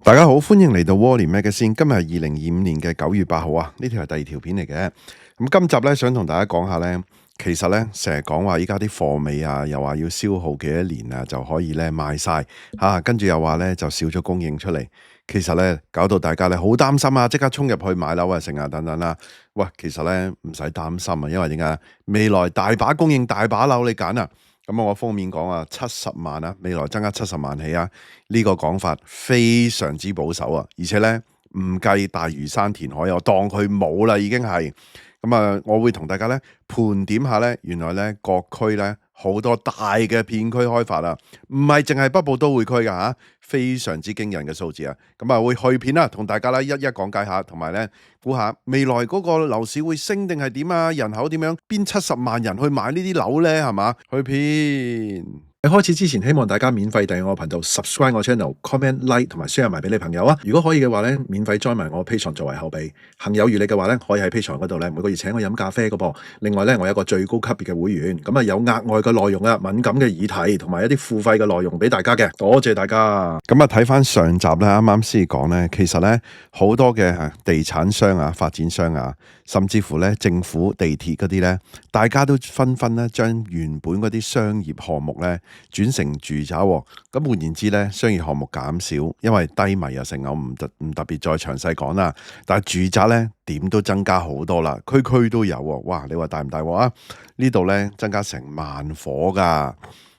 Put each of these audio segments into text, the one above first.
大家好，歡迎嚟到窩連 Magazine。今日係2025年嘅9月8號啊，呢條係第二條片嚟嘅。咁今集咧想同大家講下咧，其實咧成日講話依家啲貨尾啊，又話要消耗幾多年啊就可以咧賣晒吓，跟住又話咧就少咗供應出嚟。其實咧搞到大家咧好擔心啊，即刻衝入去買樓啊，成啊等等啦。喂，其實咧唔使擔心啊，因為點解？未來大把供應，大把樓你揀啊。咁我封面講啊，70萬啊，未來增加70萬起啊，呢個講法非常之保守啊，而且咧唔計大嶼山填海，我當佢冇啦，已經係咁啊！我會同大家咧盤點下咧，原來咧各區咧好多大嘅片區開發啊，唔係淨係北部都會區噶吓，非常之驚人嘅數字啊！咁啊會去片啦，同大家咧一一講解下，同埋咧估下未來嗰個樓市會升定係點啊？人口點樣？邊70萬人去買呢啲樓咧？係嘛？去片。喺開始之前，希望大家免費訂閱我頻道 ，subscribe 我 channel，comment like 同埋 share 埋俾你朋友啊！如果可以嘅話咧，免費 join 埋我 Patreon 作為後備。行有餘力嘅話咧，可以喺 Patreon 嗰度咧每個月請我飲咖啡嘅噃。另外咧，我有一個最高級別嘅會員，咁啊有額外嘅內容啊，敏感嘅議題同埋一啲付費嘅內容俾大家嘅。多謝大家。咁啊睇翻上集咧，啱啱先講咧，其實咧好多嘅地產商啊、發展商啊，甚至乎咧政府地鐵嗰啲咧，大家都紛紛咧將原本嗰啲商業項目咧轉成住宅喎。咁換言之咧，商業項目減少，因為低迷啊成，我唔特別再詳細講啦。但係住宅咧點都增加好多啦，區區都有喎。哇！你話大唔大鑊啊？呢度咧增加成萬夥噶。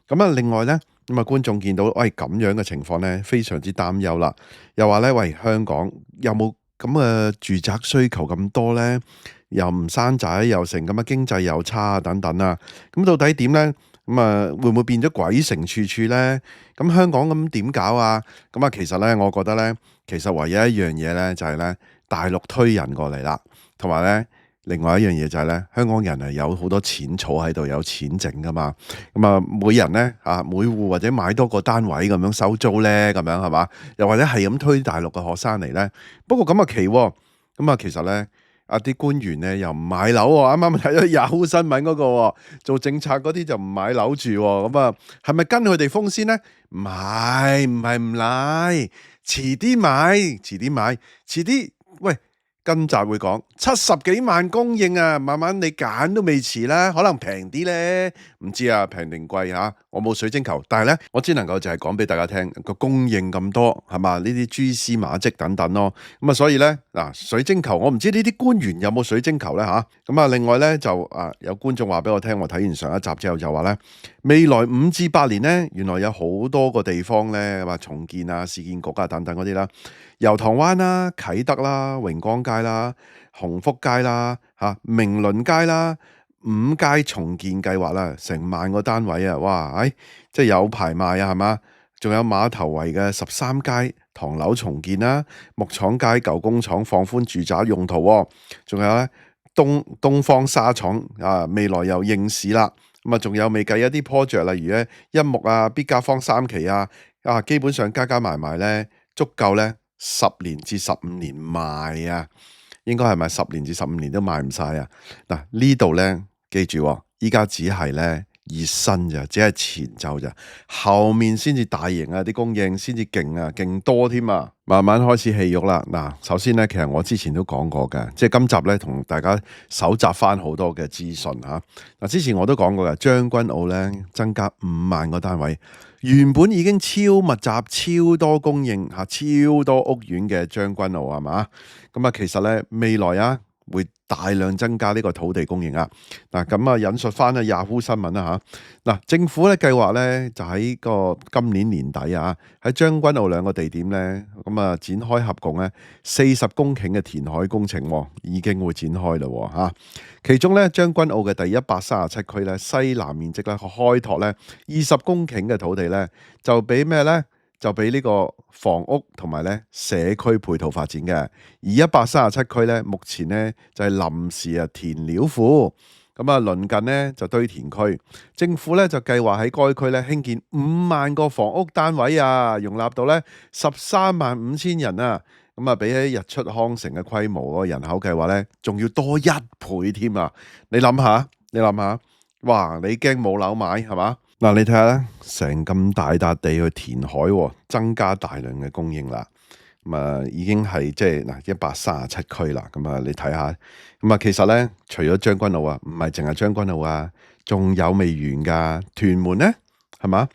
咁啊，另外咧咁啊，觀眾見到喂咁樣嘅情況咧，非常之擔憂啦。又話咧，喂，香港有冇咁嘅住宅需求咁多咧？又唔生仔，又成咁嘅經濟又差等等啊。咁到底點咧？咁啊，會唔會變咗鬼城處處咧？咁香港咁點搞啊？咁啊，其實咧，我覺得咧，其實唯一一樣嘢咧，就係咧，大陸推人過嚟啦，同埋咧，另外一樣嘢就係咧，香港人係有好多錢儲喺度，有錢剩噶嘛。咁啊，每人咧每戶或者買多個單位咁樣收租咧，咁樣係嘛？又或者係咁推大陸嘅學生嚟咧？不過咁啊奇喎，咁啊其實咧。啲官員咧又唔買樓喎，啱啱睇咗 Yahoo 新聞嗰個喎，做政策嗰啲就唔買樓住喎，咁啊係咪跟佢哋風先咧？唔係唔買，遲啲買，遲啲，喂，今集會講70幾萬供應啊，慢慢你揀都未遲啦，可能平啲咧，唔知啊平定貴嚇，我冇水晶球，但係咧我只能夠就係講俾大家聽個供應咁多係嘛，呢啲蛛絲馬跡等等咯，咁啊所以咧嗱水晶球我唔知呢啲官員有冇水晶球咧嚇，咁啊另外咧就有觀眾話俾我聽，我睇完上一集之後就話咧未來5至8年咧，原來有好多個地方咧話重建啊、市建局啊等等嗰啲啦。油塘灣啦、啟德啦、榮光街啦、鴻福街啦、明倫街啦，5街重建計劃啦，成萬個單位啊！哇，即係有排賣啊，係嘛？仲有碼頭圍嘅13街唐樓重建啦，木廠街舊工廠放寬住宅用途喎，仲有咧東方沙廠未來又應市啦，咁啊仲有未計一啲 project，例如咧欣木啊、必嘉坊3期基本上加埋咧足夠咧。10年至15年賣啊，應該係咪10年至15年都賣唔晒啊？嗱，呢度咧，記住，依家只係咧熱身咋，只係前奏咋，後面先至大型啊，啲供應先至勁啊，勁多添啊，慢慢開始戲肉啦。嗱，首先咧，其實我之前都講過嘅，即係今集咧同大家搜集翻好多嘅資訊吓。嗱，之前我都講過嘅，將軍澳咧增加5萬個單位。原本已經超密集、超多供應、超多屋苑嘅將軍澳係嘛？咁啊，其實咧未來會大量增加呢個土地供應啊！嗱，咁啊引述翻Yahoo 新聞啦嚇。嗱，政府咧計劃咧就喺個今年年底喺將軍澳2個地點咧，咁啊展開合共咧40公頃嘅填海工程，已經會展開啦嚇。其中咧將軍澳嘅第137區咧西南面積咧開拓咧20公頃嘅土地咧，就俾咩咧？就俾呢個房屋同埋咧社區配套發展嘅，而137區咧目前咧就係臨時填料庫，咁啊鄰近咧就堆填區，政府咧就計劃喺該區咧興建5萬個房屋單位啊，容納到咧13萬5千人啊，咁啊比起日出康城嘅規模個人口計劃咧，仲要多1倍添啊！你諗下，哇！你驚冇樓買係嘛？嗱，你睇下咧，成咁大笪地去填海，增加大量嘅供應啦。咁啊已經係即係嗱137區啦。咁啊你睇下，咁啊其實咧除咗將軍澳啊，唔係淨係將軍澳啊，仲有未完㗎。屯門咧係嘛？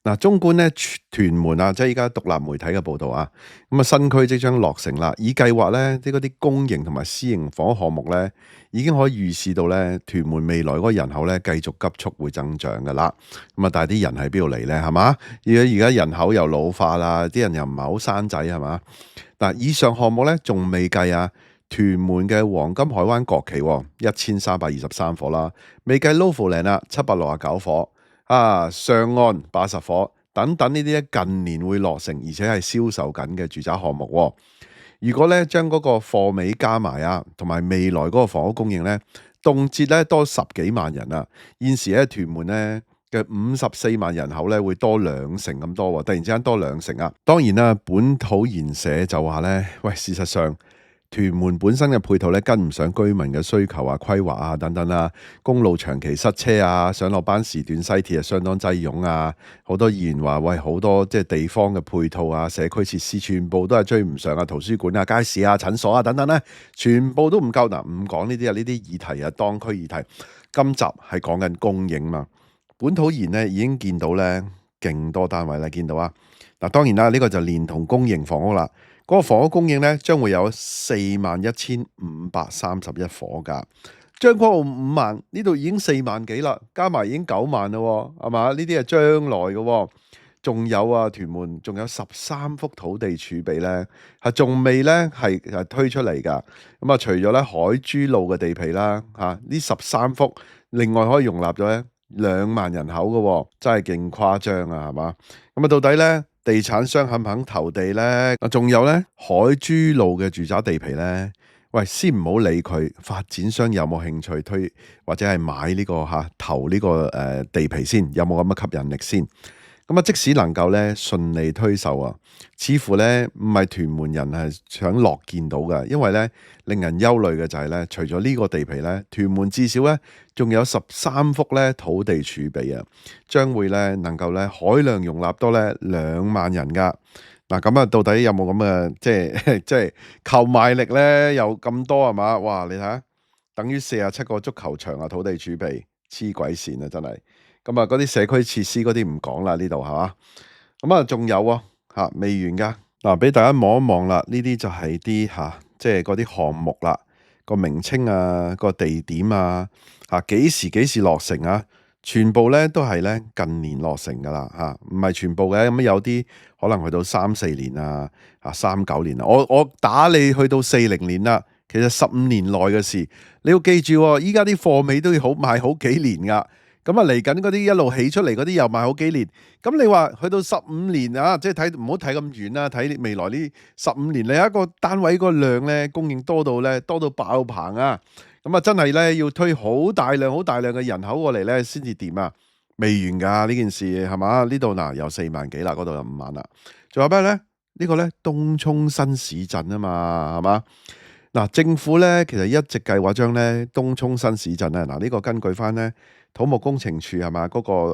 嗱，綜觀咧屯門啊，即係依家獨立媒體嘅報導啊，咁啊新區即將落成啦。以計劃咧，啲嗰啲公營同埋私營房屋項目咧，已經可以預示到咧屯門未來嗰個人口咧繼續急速會增長噶啦。咁啊，但係啲人喺邊度嚟咧？係嘛？而家人口又老化啦，啲人又唔係好生仔係嘛？嗱，以上項目咧仲未計啊，屯門嘅黃金海灣國旗1323伙啦，未計 Lofoland 啦769伙。上岸80伙等等呢啲咧近年會落成，而且係銷售緊嘅住宅項目喎。如果咧將嗰個貨尾加埋啊，同埋未來嗰個房屋供應咧，動輒咧多10幾萬人啊。現時咧屯門咧嘅54萬人口咧會多2成咁多喎，突然之間多2成啊。當然啦，本土研社就話咧，喂，事實上，屯門本身嘅配套咧跟唔上居民嘅需求啊、規劃啊等等啦，公路長期塞車啊，上落班時段西鐵啊相當擠擁啊，好多議員話喂，好多即係地方嘅配套啊、社區設施全部都係追唔上啊，圖書館啊、街市啊、診所啊等等咧，全部都唔夠。嗱，唔講呢啲啊，呢啲議題啊，當區議題。今集係講緊供應嘛，本土研咧已經見到咧勁多單位啦，見到啊。嗱，當然啦，呢個就連同公營房屋啦。嗰個房屋供應咧，將會有41,531伙㗎。將軍澳5萬，呢度已經4萬幾啦，加埋已經9萬啦，係嘛？呢啲係將來嘅，仲有啊，屯門仲有13幅土地儲備咧，係仲未咧係推出嚟㗎。咁啊，除咗咧海珠路嘅地皮啦，呢13幅，另外可以容納咗咧2萬人口嘅，真係勁誇張啊，係嘛？咁啊，到底咧？地產商肯唔肯投地呢？仲有呢海珠路嘅住宅地皮呢？喂，先唔好理佢發展商有冇興趣推或者係買呢個投呢個地皮先，有冇咁嘅吸引力先？咁啊，即使能夠咧順利推售啊，似乎咧唔係屯門人係想樂見到嘅，因為咧令人憂慮嘅就係咧，除咗呢個地皮咧，屯門至少咧仲有13幅咧土地儲備啊，將會咧能夠咧海量容納多咧2萬人噶。嗱，咁啊，到底有冇咁嘅即係購買力咧？有咁多係嘛？哇！你睇下，等於47個足球場啊，土地儲備黐鬼線啊，真係。咁啊，嗰啲社區設施嗰啲唔講啦，呢度係嘛？咁啊，仲有未完噶。嗱，俾大家望一望啦，呢啲就係啲即係嗰啲項目啦，個名稱啊，個地點啊，幾時落成啊？全部咧都係咧近年落成噶啦，唔係全部嘅，咁有啲可能去到3-4年啊，39年啊，我打你去到40年啦，其實15年內嘅事，你要記住，依家啲貨尾都要賣好幾年噶。咁啊，嚟緊嗰啲一路起出嚟嗰啲又賣好幾年，咁你話去到15年啊，即係睇唔好睇咁遠啦，睇未來呢15年，你一個單位個量咧供應多到爆棚啊！咁啊，真係咧要推好大量嘅人口過嚟咧先至掂啊！未完㗎呢件事係嘛？呢度有4萬幾啦，嗰度有5萬啦，仲有咩咧？呢個咧東涌新市鎮啊嘛，係嘛？嗱，政府咧其實一直計劃將咧東涌新市鎮咧，呢個根據翻咧土木工程處係嘛嗰個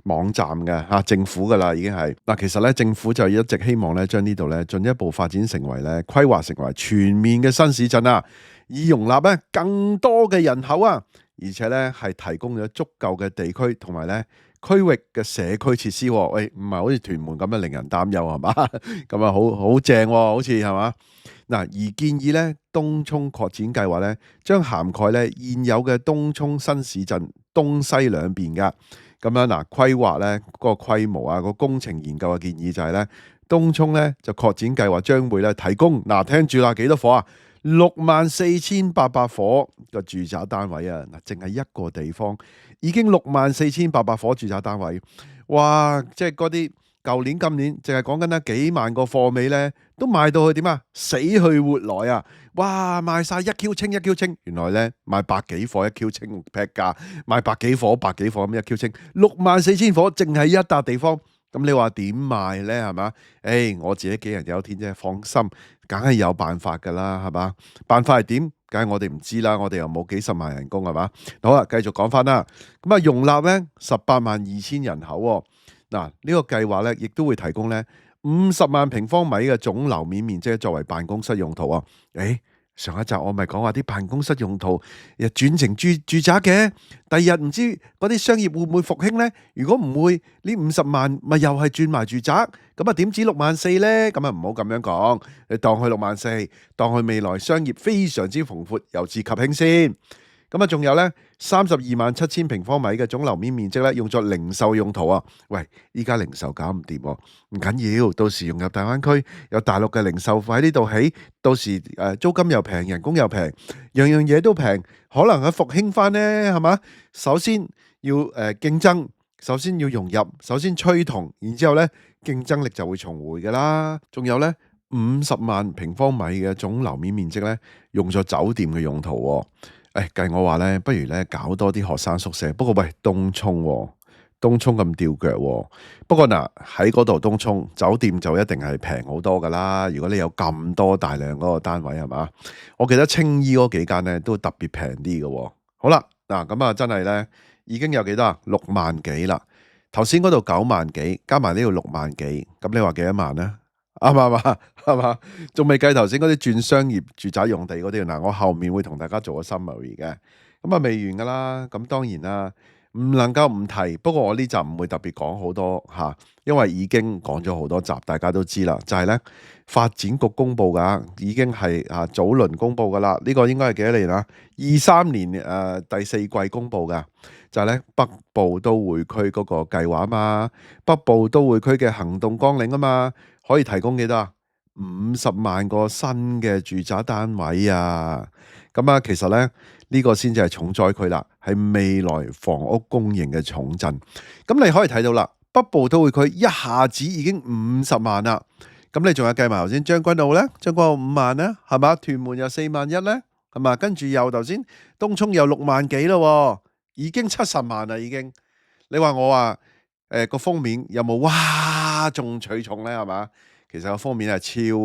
網站嘅政府噶啦，已經係嗱，其實咧政府就一直希望咧將呢度咧進一步發展成為咧規劃成為全面嘅新市鎮啊，以容納咧更多嘅人口啊，而且咧係提供咗足夠嘅地區同埋咧區域嘅社區設施。喂，唔係好似屯門咁樣令人擔憂係嘛？咁啊好正，好似係嘛？嗱，而建議咧東涌擴展計劃咧，將涵蓋咧現有嘅東涌新市鎮東西兩邊噶。咁樣規劃咧嗰個規模啊，個工程研究嘅建議就係咧，東涌咧就擴展計劃將會咧提供聽住啦，幾多伙啊？64,800伙嘅住宅單位啊！淨係一個地方已經64,800伙住宅單位，哇！即係嗰啲。舊年、今年淨係講緊幾萬個貨尾咧，都賣到去點啊？死去活來啊！哇，賣晒1Q 清1Q清，原來咧賣百幾伙1Q清劈價，賣百幾伙咁1Q清，64,000伙淨係一笪地方，咁你話點賣咧？係嘛？我自己杞人憂天啫，放心，梗係有辦法噶啦，係嘛？辦法係點？梗係我哋唔知啦，我哋又冇幾十萬人工係嘛？好啦，繼續講翻啦，咁容納咧18.2萬人口。嗱，呢個計劃咧，亦都會提供咧50萬平方米嘅總樓面面積作為辦公室用途啊。上一集我咪講話啲辦公室用途又轉成住宅嘅，第二日唔知嗰啲商業會唔會復興呢？如果唔會，呢50萬咪又係轉埋住宅，咁啊點止64000呢？咁啊唔好咁樣講，你當佢64000，當佢未來商業非常之蓬勃，由治及興先。咁啊，仲有呢，327000平方米嘅總樓面面積咧，用作零售用途啊！喂，依家零售搞唔掂喎，唔緊要，到時融入大灣區，有大陸嘅零售喺呢度起，到時租金又平，人工又平，樣樣嘢都平，可能佢復興翻呢，係嘛？首先要競爭，首先要融入，首先趨同，然之後咧競爭力就會重回噶啦。仲有呢，50萬平方米嘅總樓面面積咧，用作酒店嘅用途喎。計我話咧，不如咧搞多啲學生宿舍。不過喂，東涌喎，東涌咁吊腳喎。不過嗱，喺嗰度東涌酒店就一定係平好多噶啦。如果你有咁多大量嗰個單位係嘛？我記得青衣嗰幾間咧都特別平啲嘅喎。好啦，嗱咁啊，真係咧已經有幾多啊？6萬幾啦。頭先嗰度9萬幾，加埋呢度6萬幾，咁你話幾多萬咧？啱唔啱啊？係嘛？仲未計頭先嗰啲轉商業住宅用地嗰啲嗱，我後面會同大家做個 summary 嘅，咁啊未完噶啦。咁當然啦，唔能夠唔提。不過我呢集唔會特別講好多吓，因為已經講咗好多集，大家都知啦。就係咧發展局公布噶，已經係早輪公布噶啦。呢個應該係幾多年啊？23年第4季公布噶，就係咧北部都會區嗰個計劃啊嘛，北部都會區嘅行動綱領啊嘛。可以提供幾多啊？50萬個新嘅住宅單位啊！咁啊，其實咧呢個先至係重災區啦，係未來房屋供應嘅重鎮。咁你可以睇到啦，北部都會區一下子已經50萬啦。咁你仲有計埋頭先將軍澳咧，將軍澳5萬咧，係嘛？屯門有4萬1咧，係嘛？跟住又頭先東涌有6萬幾咯，已經70萬啦，已經。你話我話個封面有冇嘩眾取寵咧？係嘛？其實個封面係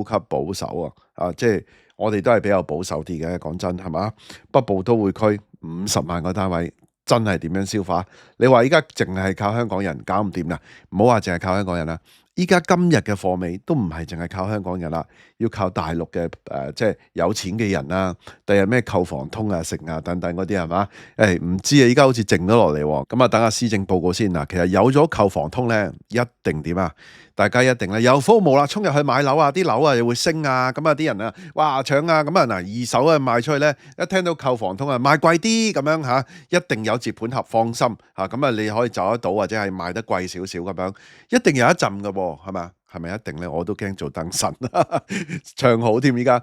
超級保守啊！即係我哋都係比較保守啲嘅，講真係嘛？北部都會區50萬個單位，真係點樣消化？你話依家淨係靠香港人搞唔掂啦，唔好話淨係靠香港人啦。依家今日嘅貨尾都唔係淨係靠香港人啦，要靠大陸嘅即係有錢嘅人啦。第日咩購房通啊、食啊等等嗰啲係嘛？唔知啊，依家好似靜咗落嚟喎。咁啊，等下施政報告先嗱。其實有咗購房通咧，一定點啊？大家一定咧有 FOMO啦，衝入去買樓啊，啲樓啊又會升啊，咁啊啲人啊，哇搶啊，咁啊嗱二手啊賣出去咧，一聽到購房通啊賣貴啲咁樣嚇，一定有接盤俠，放心嚇，咁啊你可以走得到或者係賣得貴少少咁樣，一定有一陣㗎喎，係咪啊？係咪一定咧？我都驚做燈神唱好添依家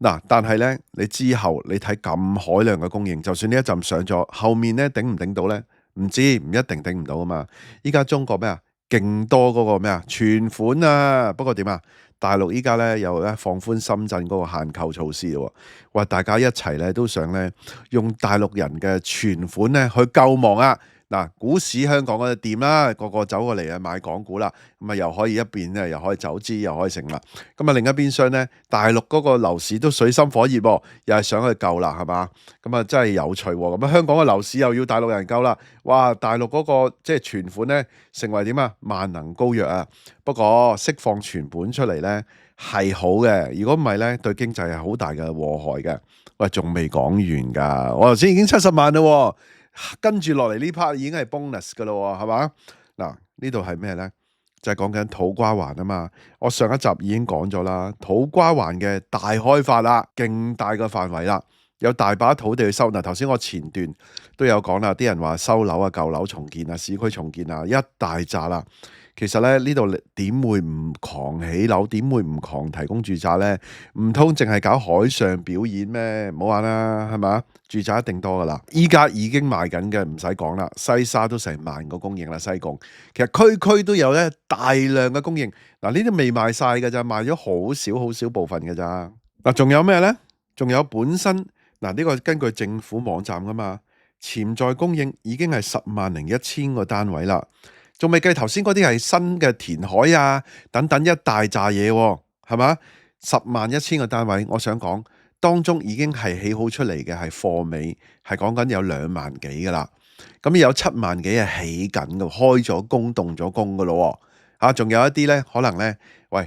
嗱，但係咧你之後你睇咁海量嘅供應，就算呢一陣上咗，後面咧頂唔頂到咧？唔知，唔一定頂唔到啊嘛！依家中國咩啊？勁多嗰個咩啊存款啊，不過點啊？大陸依家咧又咧放寬深圳嗰個限購措施咯，話大家一齊咧都想咧用大陸人嘅存款咧去救亡啊！嗱，股市香港嗰啲掂啦，個個走過嚟啊買港股啦，咁啊又可以一邊咧又可以走資又可以成啦，咁啊另一邊廂咧大陸嗰個樓市都水深火熱喎，又係想去救啦，係嘛？咁啊真係有趣喎，咁啊香港嘅樓市又要大陸人救啦，哇！大陸嗰個即係存款咧成為點啊？萬能膏藥啊！不過釋放存款出嚟咧係好嘅，如果唔係咧對經濟係好大嘅禍害嘅。喂，仲未講完㗎，我頭先已經70萬啦喎。跟住落嚟呢 part 已經係 bonus 噶啦，係嘛？嗱，呢度係咩呢？就係講緊土瓜灣啊嘛。我上一集已經講咗啦，土瓜灣嘅大開發啦，勁大個範圍啦，有大把土地去收。嗱，頭先我前段都有講啦，啲人話收樓啊、舊樓重建啊、市區重建啊，一大紮啦。其實咧呢度點會唔狂起樓？點會唔狂提供住宅呢？唔通淨係搞海上表演咩？唔好玩啦，係嘛？住宅一定多噶啦。依家已經賣緊嘅唔使講啦，西沙都成萬個供應啦。西貢其實區區都有咧大量嘅供應。嗱，呢啲未賣晒㗎咋，賣咗好少部分㗎咋。嗱，仲有咩呢？仲有本身嗱，呢個根據政府網站噶嘛，潛在供應已經係10,010,000個單位啦。仲未計頭先嗰啲係新嘅填海啊，等等一大扎嘢喎，係嘛？10,010,000個單位，我想講當中已經係起好出嚟嘅係貨尾，係講緊有2萬幾噶啦。咁有7萬幾係起緊嘅，開咗工動咗工噶咯，仲有一啲咧，可能咧，喂，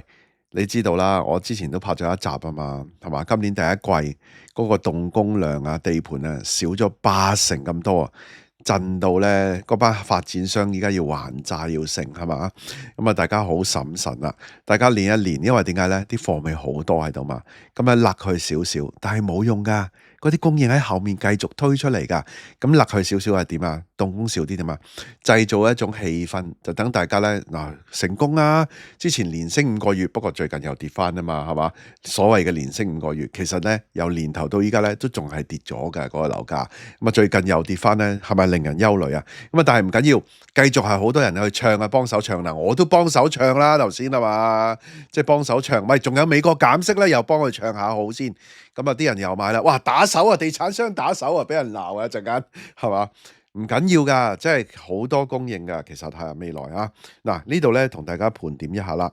你知道啦，我之前都拍咗一集啊嘛，係嘛？今年第一季嗰個動工量啊、地盤啊少咗80%咁多啊，震到咧嗰班發展商依家要還債要成係嘛？咁啊，大家好審慎啦，大家練一練，因為點解咧？啲貨尾好多喺度嘛，咁啊勒佢少少，但係冇用噶。嗰啲供應喺後面繼續推出嚟㗎，咁勒佢少少係點啊？動工少啲點啊？製造一種氣氛，就等大家咧成功啊！之前連升5個月，不過最近又跌翻啊嘛，係嘛？所謂嘅連升5個月，其實咧由年頭到依家咧都仲係跌咗㗎嗰個樓價。咁啊最近又跌翻咧，係咪令人憂慮啊？咁啊但係唔緊要，繼續係好多人去唱啊，幫手唱嗱，我都幫手唱啦頭先啊嘛，即係幫手唱，咪仲有美國減息咧，又幫佢唱下好先。咁啊啲人又買啦，哇打手啊，地產商打手啊，俾人鬧啊一陣間係嘛？唔緊要㗎，即係好多供應㗎，其實係未來啊。嗱呢度咧同大家盤點一下啦。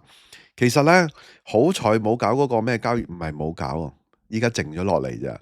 其實咧好彩冇搞嗰個咩交易，唔係冇搞啊，依家靜咗落嚟咋。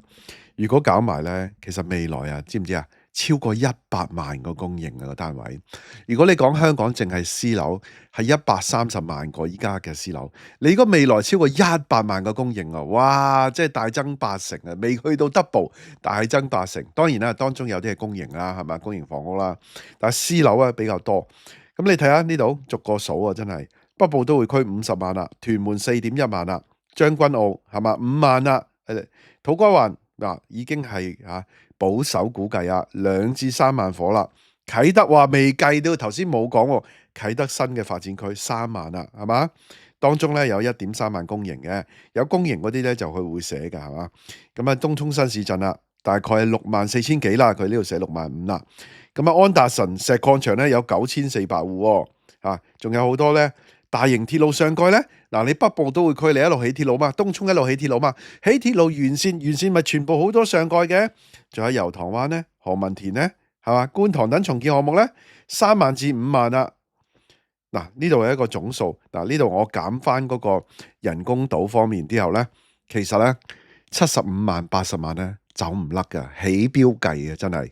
如果搞埋咧，其實未來啊，知唔知啊？超過100萬個供應啊個單位。如果你講香港淨係私樓係130萬個依家嘅私樓，你如果未來超過100萬個供應啊，哇！即係大增80%啊，未去到 double， 大增80%。當然啦，當中有啲係公營啦，係咪公營房屋啦，但係私樓啊比較多。咁你睇下呢度逐個數啊，真係北部都會區50萬啦，屯門4.1萬啦，將軍澳係嘛5萬啦，土瓜灣已經係保守估計啊2至3萬伙啦。啟德話未計到，頭先冇講喎。啟德新嘅發展區3萬啦，係嘛？當中咧有1.3萬公營嘅，有公營嗰啲咧就佢會寫㗎，係嘛？咁啊東涌新市鎮啦，大概係64,000幾啦，佢呢度寫65,000啦。咁啊安達臣石礦場咧有9,400戶喎，仲有好多咧大型鐵路上蓋咧。嗱，你北部都會區你一路起鐵路嘛，東涌一路起鐵路嘛，起鐵路沿線咪全部好多上蓋嘅。仲有油塘灣咧、何文田咧，係嘛？觀塘等重建項目咧3萬至5萬啦。嗱，呢度係一個總數。嗱，呢度我減翻嗰個人工島方面之後咧，其實咧75萬、80萬咧走唔甩㗎，起標計嘅真係。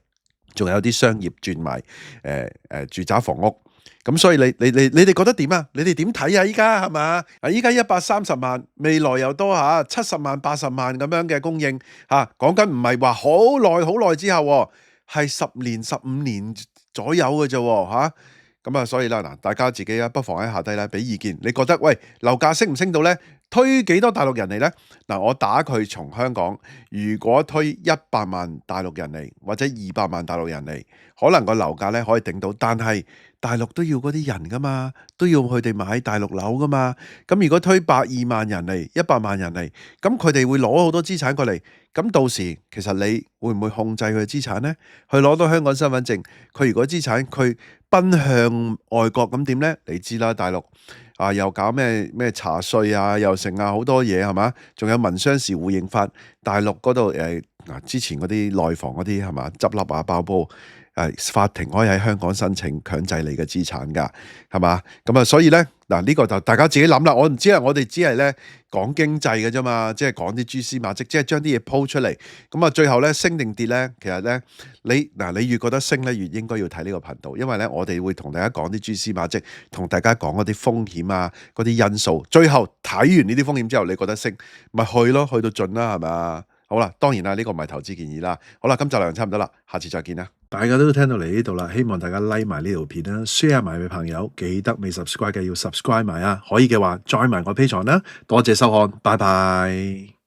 仲有啲商業轉埋住宅房屋。咁所以你哋覺得點啊？你哋點睇啊？依家係嘛？依家130萬，未來又多70萬、80萬咁樣嘅供應講緊唔係話好耐之後，係10年、15年左右嘅啫咁啊，所以啦，大家自己不妨喺下低咧俾意見。你覺得喂樓價升唔升到咧？推幾多大陸人嚟咧？我打佢從香港，如果推100萬大陸人嚟，或者200萬大陸人嚟，可能個樓價咧可以頂到，但係大陸都要嗰啲人噶嘛，都要佢哋買大陸樓噶嘛。咁如果推120萬人嚟、100萬人嚟，咁佢哋會攞好多資產過嚟，咁到時其實你會唔會控制佢嘅資產咧？佢攞到香港身份證，佢如果資產佢奔向外國咁點咧？你知啦，大陸又搞咩茶稅又成好多嘢係嘛？仲有民商事互認法，大陸嗰度之前嗰啲內房嗰啲係嘛執笠爆煲。法庭可以喺香港申請強制你嘅資產㗎，係嘛？咁啊，所以咧呢個就大家自己諗啦。我唔知啊，我哋只係咧講經濟嘅啫嘛，即係講啲蛛絲馬跡，即係將啲嘢鋪出嚟。咁啊，最後咧升定跌咧，其實咧你越覺得升咧，越應該要睇呢個頻道，因為咧我哋會同大家講啲蛛絲馬跡，同大家講嗰啲風險嗰啲因素。最後睇完呢啲風險之後，你覺得升，咪去咯，去到盡啦，係咪？好啦，當然啦，呢個唔係投資建議啦。好啦，今集量差唔多啦，下次再見啦。大家都聽到嚟呢度啦，希望大家 like 埋呢條片啦 ，share 埋俾朋友，記得未 subscribe 嘅要 subscribe 埋啊，可以嘅話 join 埋我 Patreon啦。多謝收看，拜拜。